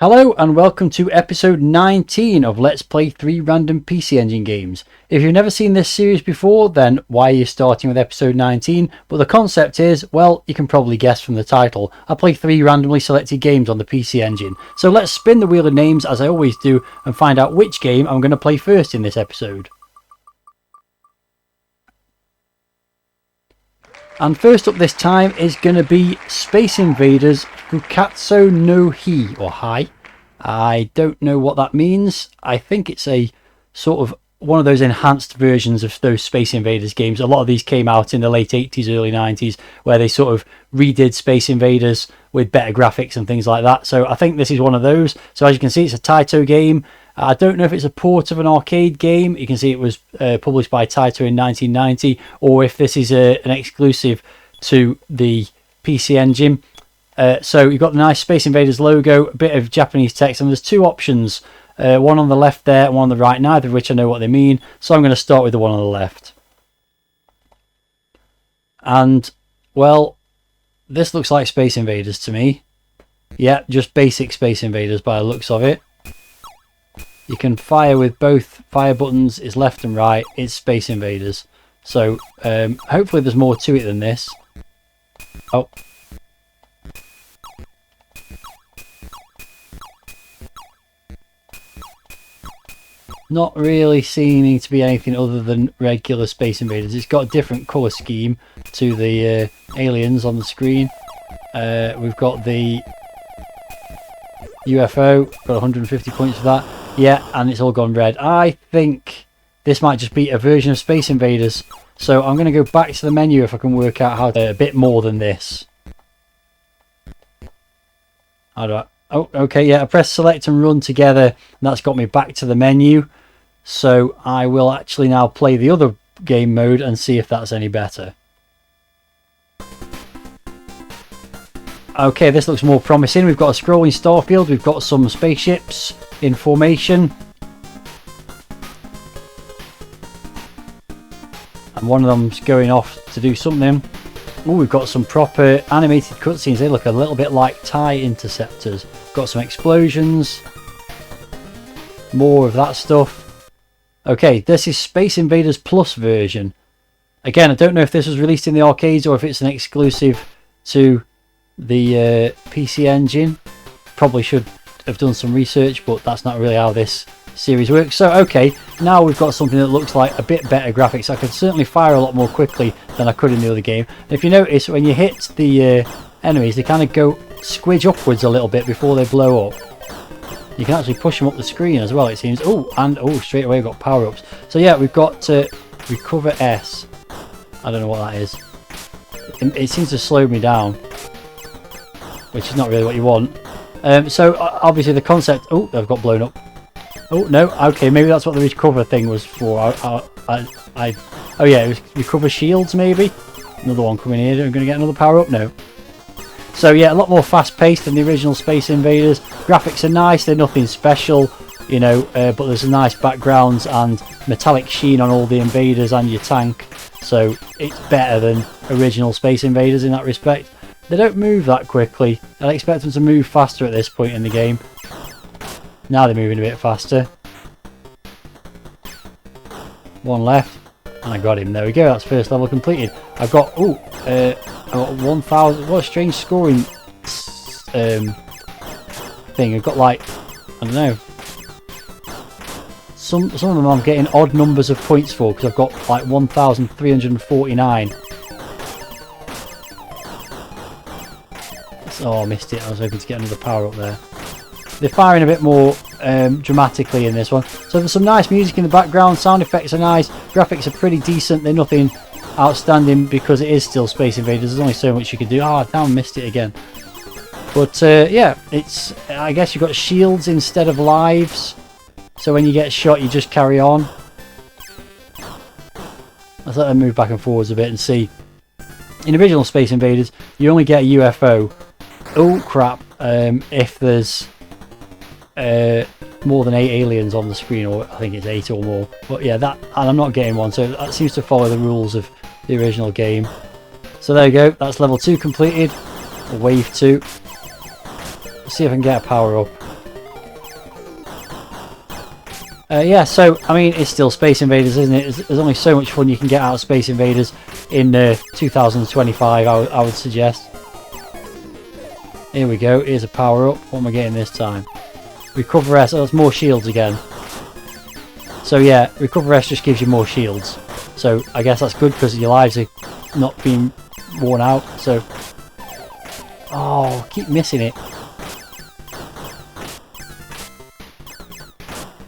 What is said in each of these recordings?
Hello and welcome to episode 19 of Let's Play 3 random PC Engine games. If you've never seen this series before, then why are you starting with episode 19? But the concept is, well, you can probably guess from the title. I play 3 randomly selected games on the PC Engine. So let's spin the wheel of names as I always do and find out which game I'm going to play first in this episode. And first up this time is going to be Space Invaders Fukkatsu no Hi, or Hi. I don't know what that means. I think it's a sort of one of those enhanced versions of those Space Invaders games. A lot of these came out in the late 80s, early 90s, where they sort of redid Space Invaders with better graphics and things like that. So I think this is one of those. So as you can see, it's a Taito game. I don't know if it's a port of an arcade game. You can see it was published by Taito in 1990, or if this is an exclusive to the PC Engine. So you've got the nice Space Invaders logo, a bit of Japanese text, and there's two options. One on the left there and one on the right, neither of which I know what they mean. So I'm going to start with the one on the left. And, well, this looks like Space Invaders to me. Yeah, just basic Space Invaders by the looks of it. You can fire with both fire buttons, it's left and right, it's Space Invaders. So hopefully there's more to it than this. Oh. Not really seeming to be anything other than regular Space Invaders. It's got a different colour scheme to the aliens on the screen. We've got the UFO, got 150 points for that. Yeah, and it's all gone red. I think this might just be a version of Space Invaders. So I'm going to go back to the menu if I can work out how to a bit more than this. How do I... Oh, okay, yeah, I press select and run together, and that's got me back to the menu. So I will actually now play the other game mode and see if that's any better. Okay, this looks more promising. We've got a scrolling starfield, we've got some spaceships in formation. And one of them's going off to do something. Oh, we've got some proper animated cutscenes. They look a little bit like TIE interceptors. Got some explosions. More of that stuff. Okay, this is Space Invaders Plus version. Again, I don't know if this was released in the arcades or if it's an exclusive to the PC Engine. Probably should have done some research, but that's not really how this series works. So okay, now we've got something that looks like a bit better graphics. I could certainly fire a lot more quickly than I could in the other game. And if you notice, when you hit the enemies, they kind of go squidge upwards a little bit before they blow up. You can actually push them up the screen as well, it seems. Oh, and oh, straight away we've got power-ups. So yeah, we've got recover S. I don't know what that is. It seems to slow me down, which is not really what you want. So obviously the concept... Oh, they've got blown up. Oh, no. Okay, maybe that's what the recover thing was for. Oh, yeah, it was recover shields, maybe? Another one coming here. I'm going to get another power-up? No. So, yeah, a lot more fast-paced than the original Space Invaders. Graphics are nice. They're nothing special, you know, but there's a nice backgrounds and metallic sheen on all the invaders and your tank. So, it's better than original Space Invaders in that respect. They don't move that quickly. I'd expect them to move faster at this point in the game. Now they're moving a bit faster. One left. And I got him. There we go. That's first level completed. I've got... Oh, I've got 1,000... What a strange scoring thing. I've got like... I don't know. Some of them I'm getting odd numbers of points for, because I've got like 1,349. Oh, I missed it. I was hoping to get another power up there. They're firing a bit more dramatically in this one. So there's some nice music in the background. Sound effects are nice. Graphics are pretty decent. They're nothing outstanding because it is still Space Invaders. There's only so much you can do. Oh, damn, I missed it again. But yeah, it's... I guess you've got shields instead of lives. So when you get shot, you just carry on. Let's let them move back and forwards a bit and see. In original Space Invaders, you only get a UFO. Oh, crap. If there's... more than 8 aliens on the screen, or I think it's 8 or more, but yeah, that, and I'm not getting one, so that seems to follow the rules of the original game. So there you go, that's level 2 completed, or wave 2. Let's see if I can get a power up. Yeah, so, I mean, it's still Space Invaders, isn't it? There's only so much fun you can get out of Space Invaders in 2025, I would suggest. Here we go, here's a power-up. What am I getting this time? Recover S, oh, that's more shields again. So yeah, Recover S just gives you more shields. So I guess that's good because your lives are not being worn out, so... Oh, keep missing it.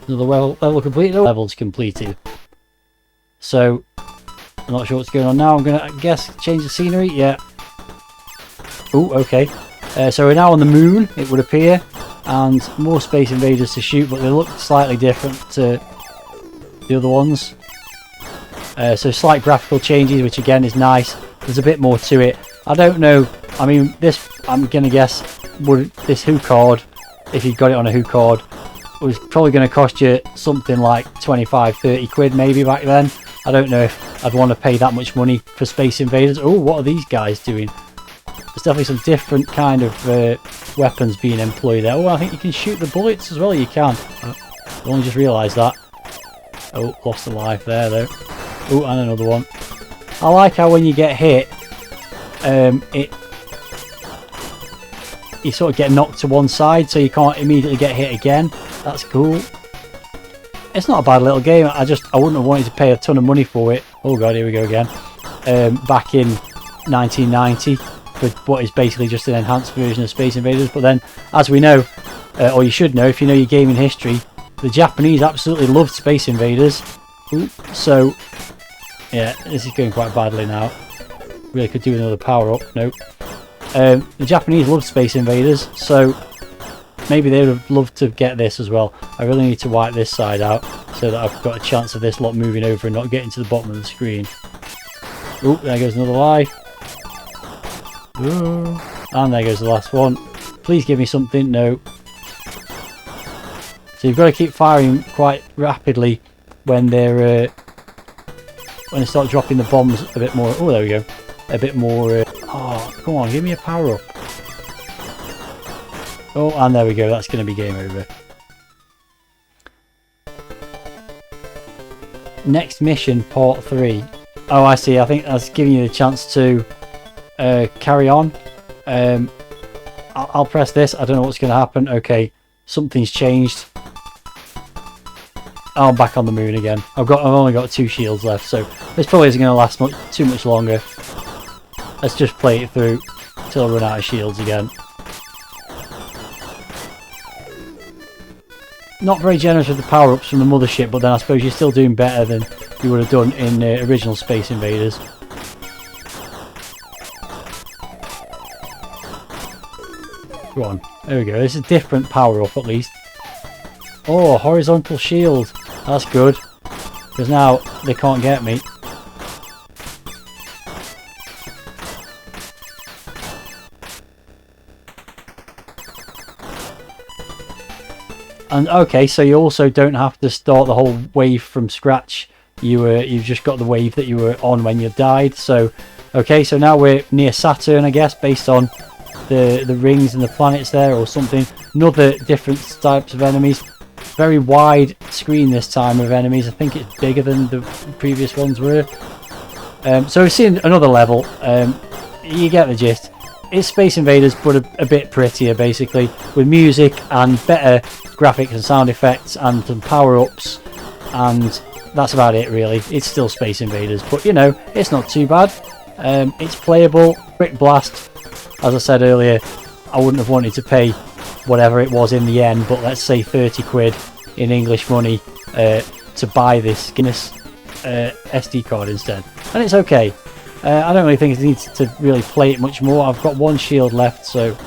Another level completed. Levels completed. So, I'm not sure what's going on now. I'm going to, I guess, change the scenery. Yeah. Oh, okay. So we're now on the moon, it would appear. And more Space Invaders to shoot, but they look slightly different to the other ones. So slight graphical changes, which again is nice. There's a bit more to it. I don't know. I mean, this, I'm going to guess, would this Who card, if you got it on a Who card, was probably going to cost you something like 25-30 quid maybe back then. I don't know if I'd want to pay that much money for Space Invaders. Oh, what are these guys doing? There's definitely some different kind of weapons being employed there. Oh, I think you can shoot the bullets as well. You can. I only just realised that. Oh, lost a life there though. Oh, and another one. I like how when you get hit, you sort of get knocked to one side, so you can't immediately get hit again. That's cool. It's not a bad little game. I wouldn't have wanted to pay a ton of money for it. Oh god, here we go again. Back in 1990, with what is basically just an enhanced version of Space Invaders. But then, as we know, or you should know if you know your gaming history, the Japanese absolutely loved Space Invaders. Ooh, so, yeah, this is going quite badly now. Really could do another power up. Nope. The Japanese loved Space Invaders, so maybe they would have loved to get this as well. I really need to wipe this side out so that I've got a chance of this lot moving over and not getting to the bottom of the screen. Oh, there goes another life. Ooh. And there goes the last one. Please give me something. No. So you've got to keep firing quite rapidly when they're when they start dropping the bombs a bit more. Oh, there we go. A bit more. Oh, come on, give me a power up. Oh, and there we go. That's going to be game over. Next mission, part 3. Oh, I see. I think that's giving you the chance to carry on. I'll press this. I don't know what's going to happen. Okay, something's changed. Oh, I'm back on the moon again. I've only got 2 shields left, so this probably isn't going to last too much longer. Let's just play it through till I run out of shields again. Not very generous with the power-ups from the mothership, but then I suppose you're still doing better than you would have done in original Space Invaders. Go on. There we go. This is a different power-up at least. Oh, horizontal shield. That's good. Because now they can't get me. And okay, so you also don't have to start the whole wave from scratch. You've just got the wave that you were on when you died. So okay, so now we're near Saturn, I guess, based on the rings and the planets there or something. Another different types of enemies. Very wide screen this time of enemies. I think it's bigger than the previous ones were. So we've seen another level. You get the gist. It's Space Invaders, but a bit prettier, basically, with music and better graphics and sound effects and some power-ups, and that's about it, really. It's still Space Invaders, but you know, it's not too bad. It's playable. Brick Blast, as I said earlier, I wouldn't have wanted to pay whatever it was in the end, but let's say 30 quid in English money to buy this Guinness SD card instead, and it's okay. I don't really think it needs to really play it much more. I've got 1 shield left, so,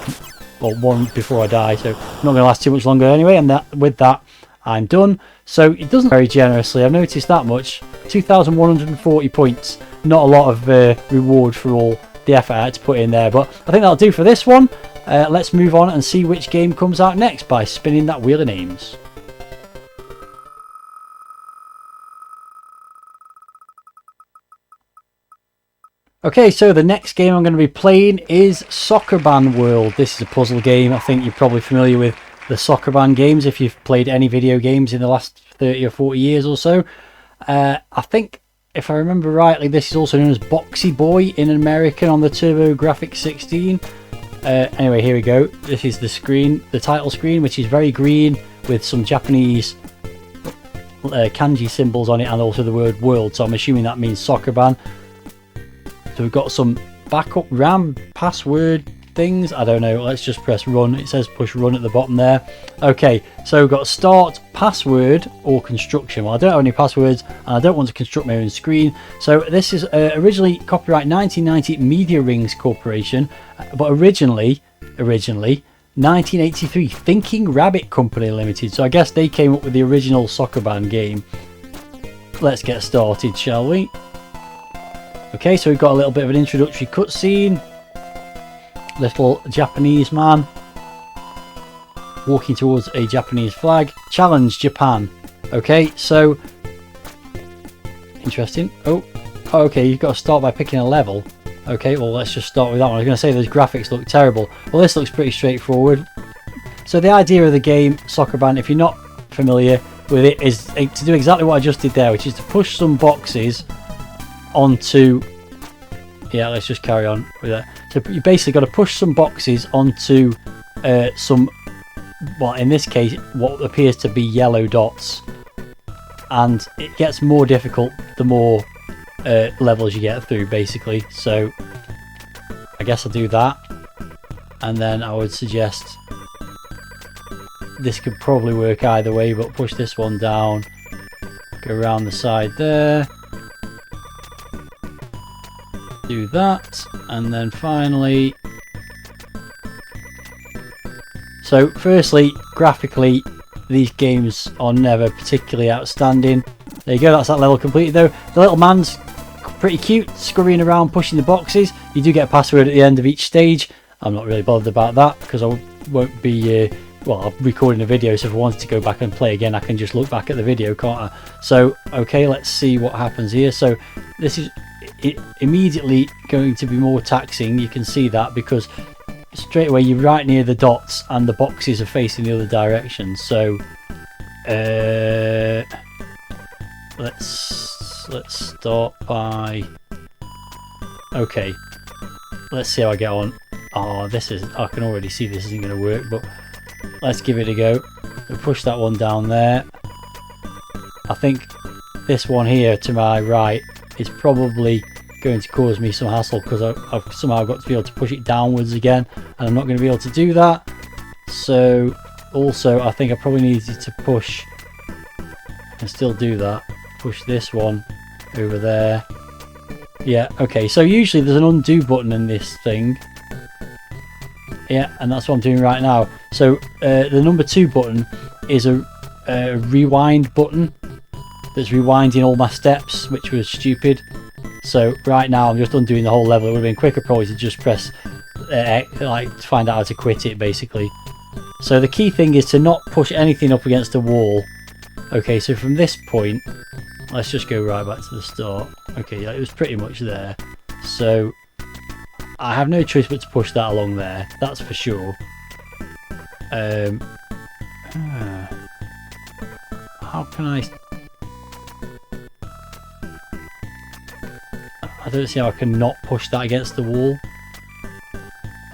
well, 1 before I die, so not going to last too much longer anyway, and with that I'm done. So it doesn't very generously, I've noticed that much. 2,140 points, not a lot of reward for all the effort I had to put in there, but I think that'll do for this one. Let's move on and see which game comes out next by spinning that wheel of names. Okay, so the next game I'm going to be playing is Sokoban World. This is a puzzle game. I think you're probably familiar with the Sokoban games if you've played any video games in the last 30 or 40 years or so. I think, if I remember rightly, this is also known as Boxy Boy in American on the TurboGrafx 16. Anyway, here we go. This is the screen, the title screen, which is very green with some Japanese kanji symbols on it and also the word world. So I'm assuming that means Sokoban. So we've got some backup RAM password things. I don't know. Let's just press run. It says push run at the bottom there. Okay, so we've got start, password, or construction. Well, I don't have any passwords and I don't want to construct my own screen. So this is originally copyright 1990 Media Rings Corporation, but originally 1983 Thinking Rabbit Company Limited. So I guess they came up with the original Sokoban game. Let's get started, shall we? Okay, so we've got a little bit of an introductory cutscene. Little Japanese man walking towards a Japanese flag. Challenge Japan. Okay, so interesting. Oh, okay, you've got to start by picking a level. Okay, well, let's just start with that one. I was going to say those graphics look terrible. Well, this looks pretty straightforward. So the idea of the game, Sokoban, if you're not familiar with it, is to do exactly what I just did there, which is to push some boxes onto... Yeah, let's just carry on with that. So you basically got to push some boxes onto some, well, in this case, what appears to be yellow dots. And it gets more difficult the more levels you get through, basically. So I guess I'll do that. And then I would suggest this could probably work either way, but push this one down, go around the side there, do that, and then finally... So firstly, graphically, these games are never particularly outstanding. There you go, that's that level completed though. The little man's pretty cute, scurrying around pushing the boxes. You do get a password at the end of each stage. I'm not really bothered about that because I won't be... well, I'm recording a video, so if I wanted to go back and play again, I can just look back at the video, can't I? So, okay, let's see what happens here. So this is immediately going to be more taxing. You can see that because straight away you're right near the dots and the boxes are facing the other direction. So let's start by... Okay, let's see how I get on. Oh, this is... I can already see this isn't going to work, but let's give it a go. We'll push that one down there. I think this one here to my right is probably going to cause me some hassle because I've somehow got to be able to push it downwards again, and I'm not going to be able to do that. So also I think I probably needed to push and still do that. Push this one over there. Yeah, okay, so usually there's an undo button in this thing. Yeah, and that's what I'm doing right now. So the number 2 button is a rewind button that's rewinding all my steps, which was stupid. So right now I'm just undoing the whole level. It would have been quicker probably to just press like to find out how to quit it, basically. So the key thing is to not push anything up against the wall. Okay, so from this point, let's just go right back to the start. Okay, yeah, it was pretty much there. So I have no choice but to push that along there, that's for sure. How can I don't see how I can not push that against the wall.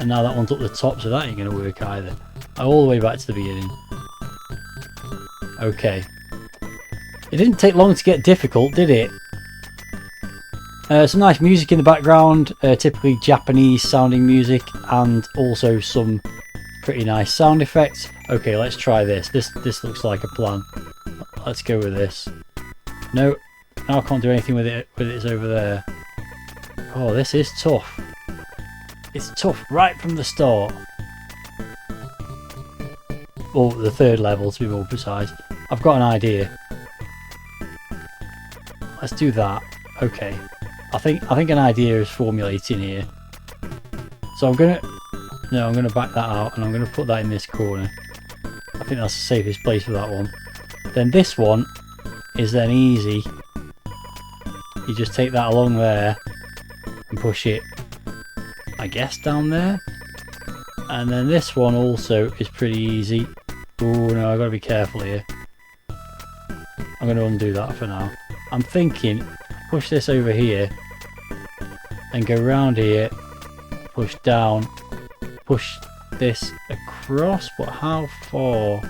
And now that one's up the top, so that ain't going to work either. All the way back to the beginning. Okay. It didn't take long to get difficult, did it? Some nice music in the background, typically Japanese sounding music, and also some pretty nice sound effects. Okay, let's try this. This looks like a plan. Let's go with this. No, now I can't do anything with it when it's over there. Oh, this is tough. It's tough right from the start. Well, the 3rd level to be more precise. I've got an idea. Let's do that. Okay. I think an idea is formulating here. So I'm gonna back that out and I'm gonna put that in this corner. I think that's the safest place for that one. Then this one is then easy. You just take that along there and push it, I guess, down there. And then this one also is pretty easy. Oh no, I've got to be careful here. I'm going to undo that for now. I'm thinking, push this over here and go round here, push down, push this across, but how far?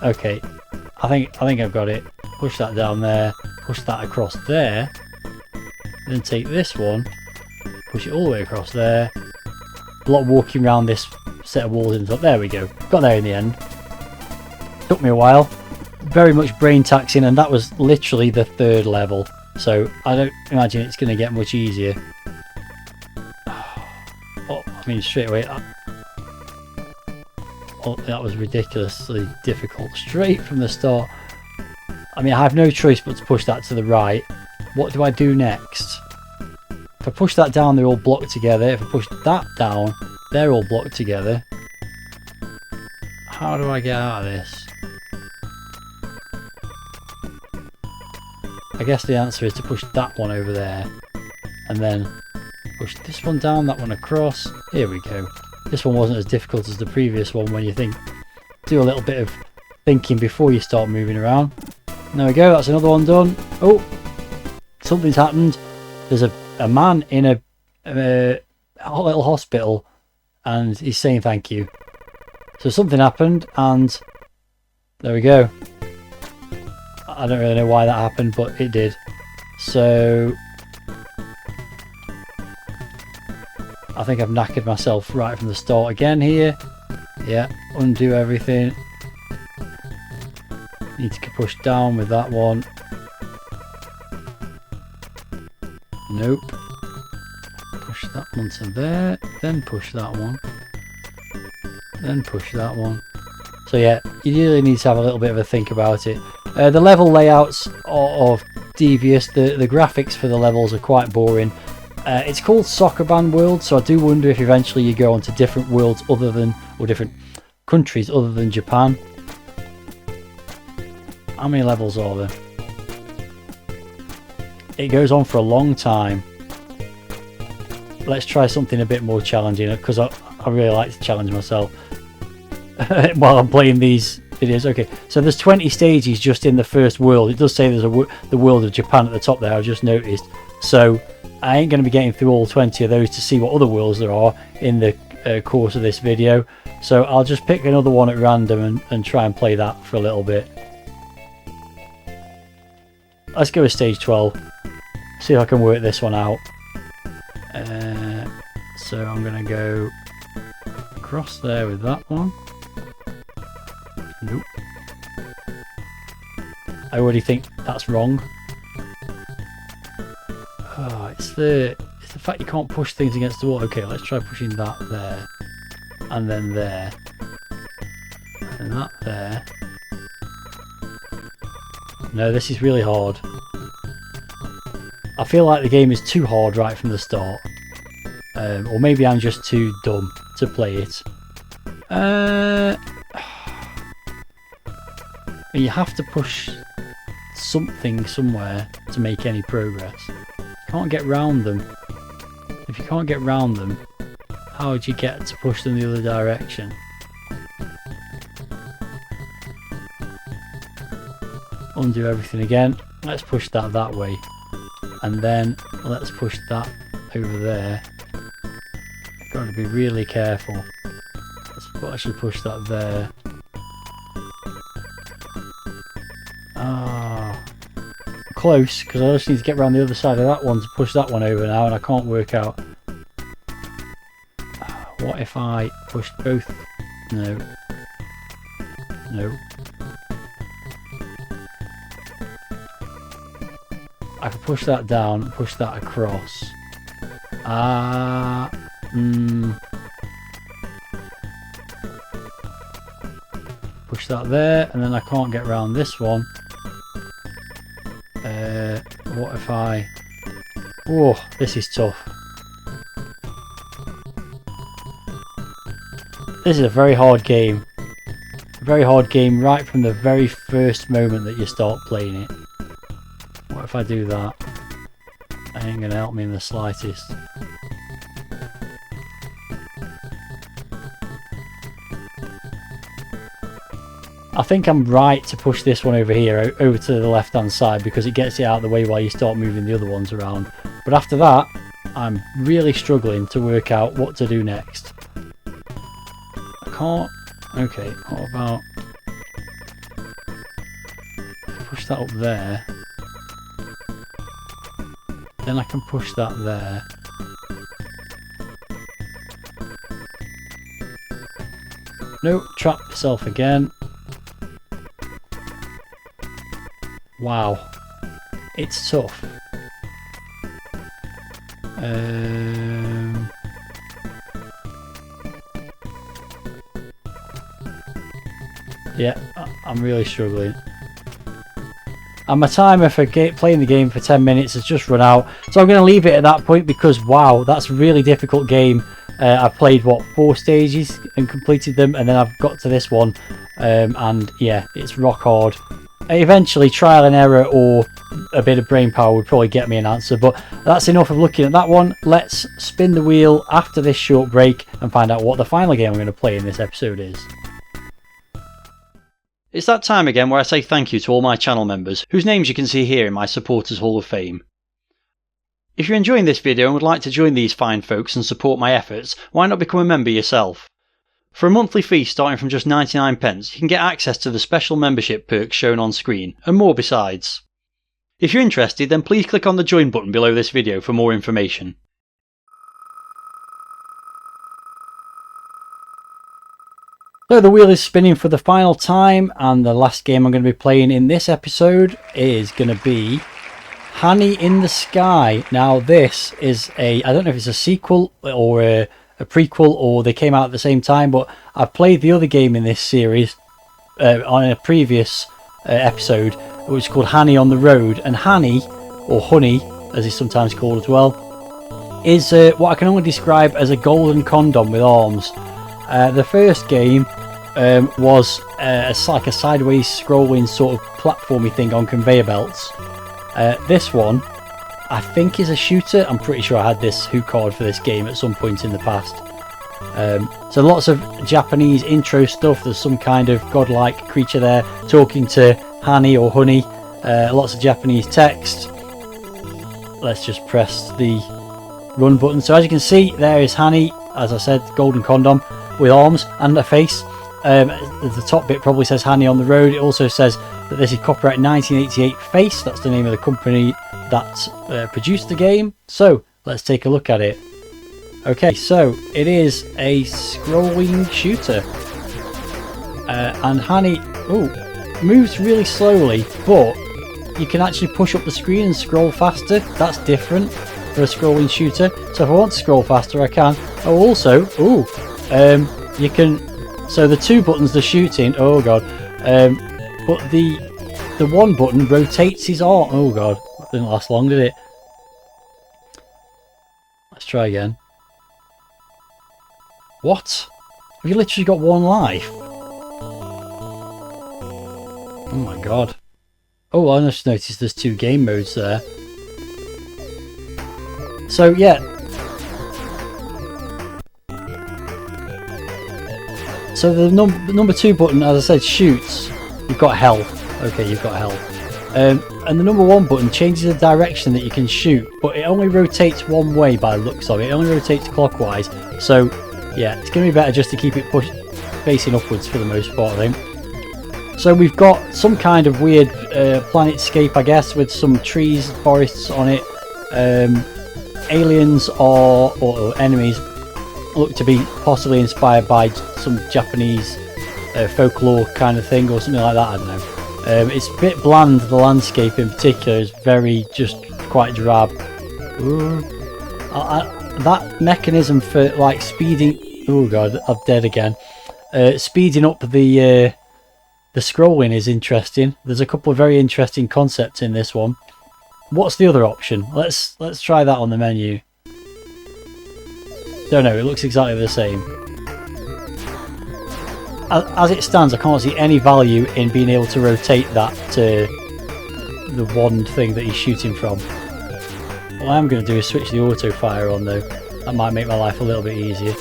Okay, I think I've got it. Push that down there, push that across there, then take this one, push it all the way across there. A lot of walking around this set of walls and stuff. There we go. Got there in the end. Took me a while. Very much brain taxing, and that was literally the 3rd level. So I don't imagine it's going to get much easier. Oh, I mean, straight away. Oh, that was ridiculously difficult. Straight from the start. I mean, I have no choice but to push that to the right. What do I do next? If I push that down, they're all blocked together. If I push that down, they're all blocked together. How do I get out of this? I guess the answer is to push that one over there. And then push this one down, that one across. Here we go. This one wasn't as difficult as the previous one when you think. Do a little bit of thinking before you start moving around. There we go, that's another one done. Oh, something's happened. There's a man in a little hospital and he's saying thank you. So something happened and there we go. I don't really know why that happened, but it did. So I think I've knackered myself right from the start again here. Yeah, undo everything. Need to push down with that one. Nope. Push that one to there, then push that one, then push that one. So yeah, you really need to have a little bit of a think about it. The level layouts are devious. The graphics for the levels are quite boring. It's called Sokoban World, so I do wonder if eventually you go onto different worlds other than, or different countries other than Japan. How many levels are there? It goes on for a long time. Let's try something a bit more challenging, because I really like to challenge myself while I'm playing these videos. Okay, so there's 20 stages just in the first world. It does say there's the world of Japan at the top there, I've just noticed. So I ain't going to be getting through all 20 of those to see what other worlds there are in the course of this video. So I'll just pick another one at random and try and play that for a little bit. Let's go with stage 12. See if I can work this one out. So I'm going to go across there with that one. Nope. I already think that's wrong. Oh, it's the fact you can't push things against the wall. Okay, let's try pushing that there. And then there. And that there. No, this is really hard. I feel like the game is too hard right from the start. Or maybe I'm just too dumb to play it. You have to push something somewhere to make any progress. You can't get round them. If you can't get round them, how would you get to push them the other direction? Undo everything again. Let's push that way. And then let's push that over there. Got to be really careful. Let's actually push that there. Ah, close, because I just need to get around the other side of that one to push that one over now, and I can't work out. What if I pushed both? No. No. I can push that down, push that across. Push that there, and then I can't get around this one. What if I... Oh, this is tough. This is a very hard game. A very hard game right from the very first moment that you start playing it. What if I do that? That ain't gonna help me in the slightest. I think I'm right to push this one over here, over to the left hand side, because it gets it out of the way while you start moving the other ones around. But after that, I'm really struggling to work out what to do next. I can't... Okay, what about... push that up there. Then I can push that there. No, trap myself again. Wow, it's tough. Yeah, I'm really struggling. And my timer for playing the game for 10 minutes has just run out, so I'm going to leave it at that point because wow, that's a really difficult game. I played what, 4 stages and completed them, and then I've got to this one, and yeah, it's rock hard. Eventually trial and error or a bit of brain power would probably get me an answer, but that's enough of looking at that one. Let's spin the wheel after this short break and find out what the final game I'm going to play in this episode is. It's that time again where I say thank you to all my channel members, whose names you can see here in my Supporters Hall of Fame. If you're enjoying this video and would like to join these fine folks and support my efforts, why not become a member yourself? For a monthly fee starting from just 99p, you can get access to the special membership perks shown on screen, and more besides. If you're interested, then please click on the join button below this video for more information. So the wheel is spinning for the final time, and the last game I'm going to be playing in this episode is going to be Hany in the Sky. Now this is I don't know if it's a sequel or a prequel or they came out at the same time, but I've played the other game in this series on a previous episode, which is called Hany on the Road. And Hany, or Honey as it's sometimes called as well, is what I can only describe as a golden condom with arms. The first game was like a sideways scrolling sort of platformy thing on conveyor belts. This one I think is a shooter. I'm pretty sure I had this hook card for this game at some point in the past. So lots of Japanese intro stuff. There's some kind of godlike creature there talking to Hany or Honey. Lots of Japanese text. Let's just press the run button. So as you can see, there is Hany, as I said, golden condom with arms and a face. The top bit probably says Hany on the Road. It also says that this is copyright 1988 Face. That's the name of the company that produced the game. So let's take a look at it. Okay, so it is a scrolling shooter, and Hany moves really slowly, but you can actually push up the screen and scroll faster. That's different for a scrolling shooter. So if I want to scroll faster, I can. Oh, also, you can. So the 2 buttons, the shooting. Oh god, but the 1 button rotates his arm. Oh god, that didn't last long, did it? Let's try again. What? Have you literally got 1 life? Oh my god. Oh, I just noticed there's 2 game modes there. So yeah. So the number 2 button, as I said, shoots. You've got health. Okay, you've got health. And the number 1 button changes the direction that you can shoot, but it only rotates one way by the looks of it. It only rotates clockwise. So yeah, it's going to be better just to keep it facing upwards for the most part, I think. So we've got some kind of weird planetscape, I guess, with some trees, forests on it. Aliens or enemies look to be possibly inspired by some Japanese folklore kind of thing or something like that, I don't know. It's a bit bland, the landscape in particular is very just quite drab. That mechanism for like speeding, oh god, I'm dead again. Speeding up the scrolling is interesting. There's a couple of very interesting concepts in this one. What's the other option? Let's try that on the menu. Don't know, it looks exactly the same. As it stands, I can't see any value in being able to rotate that to the one thing that he's shooting from. What I'm going to do is switch the auto fire on though. That might make my life a little bit easier.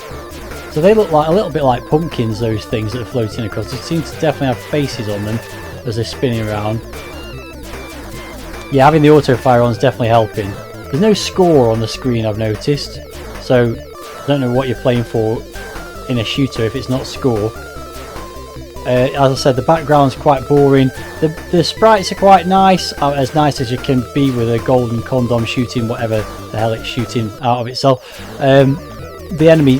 So they look like a little bit like pumpkins, those things that are floating across. They seem to definitely have faces on them as they're spinning around. Yeah, having the auto fire on is definitely helping. There's no score on the screen, I've noticed, so I don't know what you're playing for in a shooter if it's not score. As I said, the background's quite boring. The sprites are quite nice as you can be with a golden condom shooting whatever the hell it's shooting out of itself. The enemy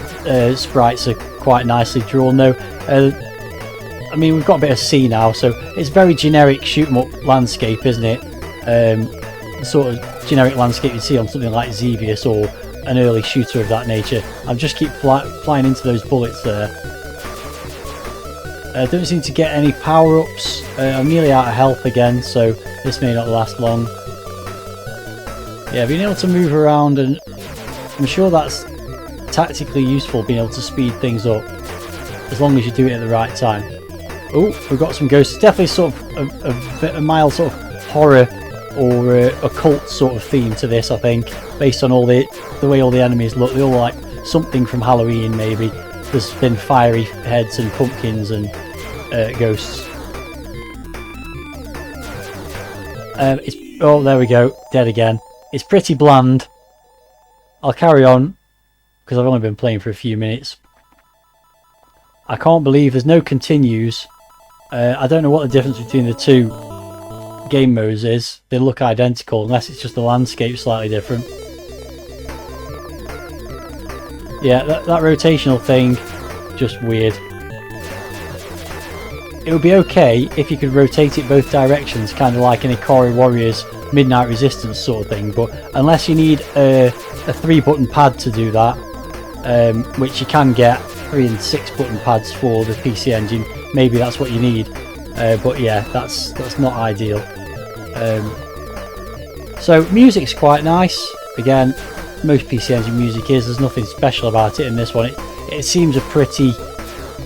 sprites are quite nicely drawn though. I mean, we've got a bit of sea now, so it's very generic shoot 'em up landscape, isn't it? The sort of generic landscape you see on something like Xevious or an early shooter of that nature. I just keep flying into those bullets there. I don't seem to get any power-ups. I'm nearly out of health again, so this may not last long. Yeah, being able to move around, and I'm sure that's tactically useful, being able to speed things up, as long as you do it at the right time. Oh, we've got some ghosts. Definitely sort of a mild sort of horror or occult sort of theme to this, I think, based on all the way all the enemies look. They all look like something from Halloween, maybe. There's been fiery heads and pumpkins and ghosts. Oh, there we go. Dead again. It's pretty bland. I'll carry on because I've only been playing for a few minutes. I can't believe there's no continues. I don't know what the difference between the two game modes is. They look identical unless it's just the landscape slightly different. Yeah, that rotational thing, just weird. It would be okay if you could rotate it both directions, kind of like in Ikari Warriors Midnight Resistance sort of thing, but unless you need a 3-button pad to do that, which you can get 3 and 6-button pads for the PC Engine, maybe that's what you need. But yeah, that's not ideal. So music's quite nice. Again, most PC Engine music is. There's nothing special about it in this one. It seems a pretty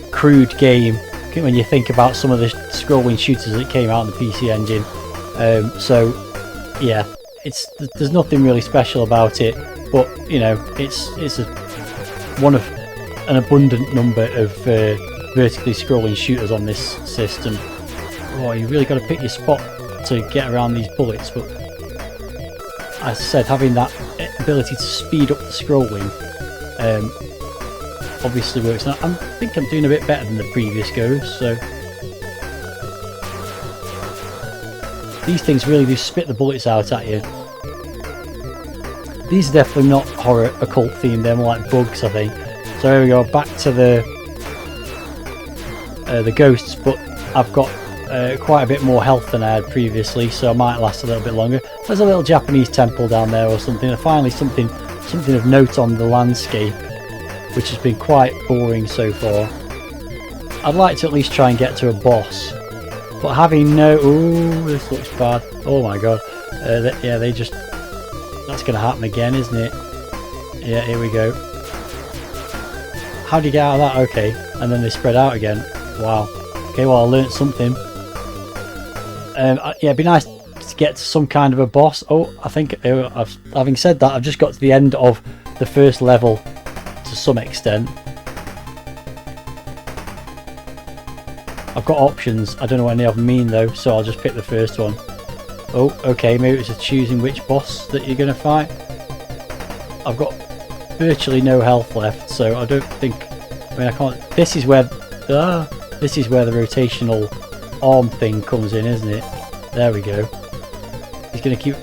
crude game when you think about some of the scrolling shooters that came out on the PC Engine. So yeah, there's nothing really special about it. But you know, it's one of an abundant number of vertically scrolling shooters on this system. Oh, you really got to pick your spot to get around these bullets. But as I said, having that ability to speed up the scrolling obviously works. Now, I think I'm doing a bit better than the previous goes, so these things really do spit the bullets out at you. These are definitely not horror occult themed, they're more like bugs, I think. So here we go, back to the ghosts, but I've got quite a bit more health than I had previously, so I might last a little bit longer. There's a little Japanese temple down there or something, and finally something of note on the landscape, which has been quite boring so far. I'd like to at least try and get to a boss, but having no... Ooh, this looks bad. Oh my god. Yeah, they just... That's going to happen again, isn't it? Yeah, here we go. How do you get out of that? Okay, and then they spread out again. Wow. Okay, well, I learnt something. Yeah, it'd be nice to get to some kind of a boss. Oh, I think, having said that, I've just got to the end of the first level to some extent. I've got options. I don't know what any of them mean though, so I'll just pick the first one. Oh, okay, maybe it's a choosing which boss that you're going to fight. I've got virtually no health left, so I don't think... I mean, I can't... This is where the rotational arm thing comes in, isn't it? There we go. He's going to keep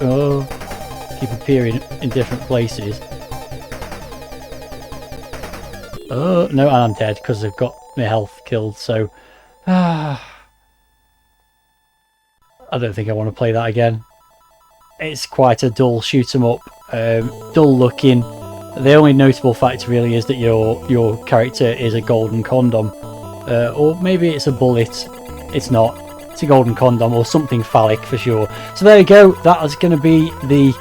appearing in different places. Oh, no, and I'm dead because I've got my health killed, so... I don't think I want to play that again. It's quite a dull shoot 'em up, dull looking. The only notable fact really is that your character is a golden condom, or maybe it's a bullet. It's not. It's a golden condom or something phallic for sure. So there you go. That is going to be the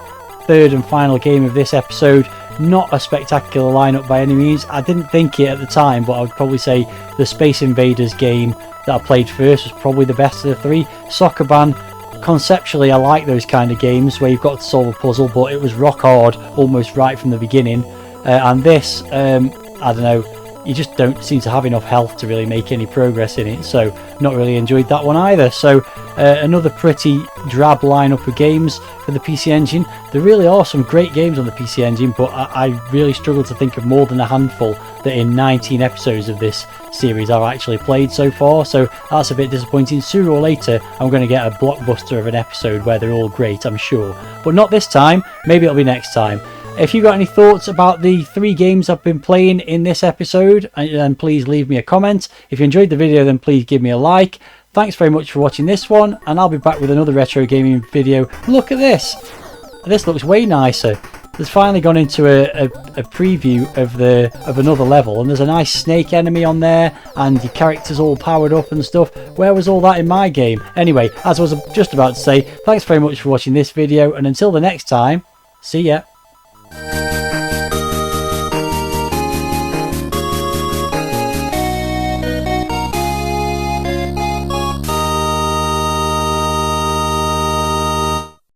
third and final game of this episode. Not a spectacular lineup by any means. I didn't think it at the time, but I would probably say the Space Invaders game that I played first was probably the best of the three. Sokoban, conceptually I like those kind of games where you've got to solve a puzzle, but it was rock hard almost right from the beginning. And this, I don't know, you just don't seem to have enough health to really make any progress in it, so not really enjoyed that one either. So another pretty drab lineup of games for the PC Engine. There really are some great games on the PC Engine, but I really struggle to think of more than a handful that in 19 episodes of this series I've actually played so far, so that's a bit disappointing. Sooner or later I'm going to get a blockbuster of an episode where they're all great, I'm sure, but not this time. Maybe it'll be next time. If you've got any thoughts about the 3 games I've been playing in this episode, then please leave me a comment. If you enjoyed the video, then please give me a like. Thanks very much for watching this one, and I'll be back with another retro gaming video. Look at this! This looks way nicer. There's finally gone into a preview of another level, and there's a nice snake enemy on there, and your character's all powered up and stuff. Where was all that in my game? Anyway, as I was just about to say, thanks very much for watching this video, and until the next time, see ya!